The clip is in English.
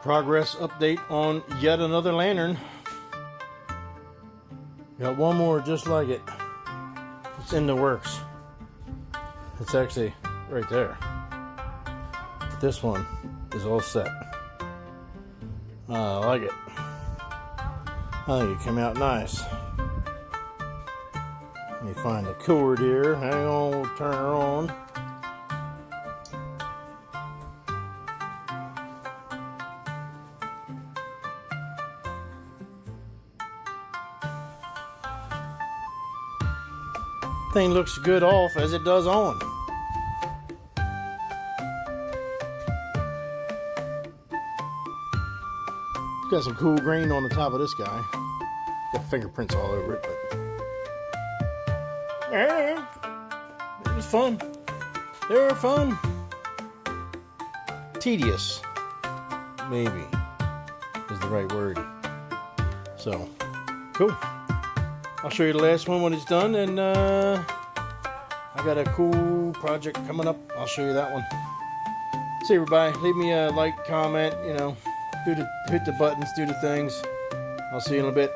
Progress update on yet another lantern. Got one more just like it. It's in the works. It's actually right there. But this one is all set. I like it. I think it came out nice. Let me find the cord here. Hang on, we'll turn her on. Thing looks good off as it does on. It's got some cool grain on the top of this guy. Got fingerprints all over it, but yeah, it was fun. They were fun. Tedious, maybe, is the right word. So, cool. I'll show you the last one when it's done, and I got a cool project coming up. I'll show you that one. See everybody. Leave me a like, comment, you know, hit the buttons, do the things. I'll see you in a bit.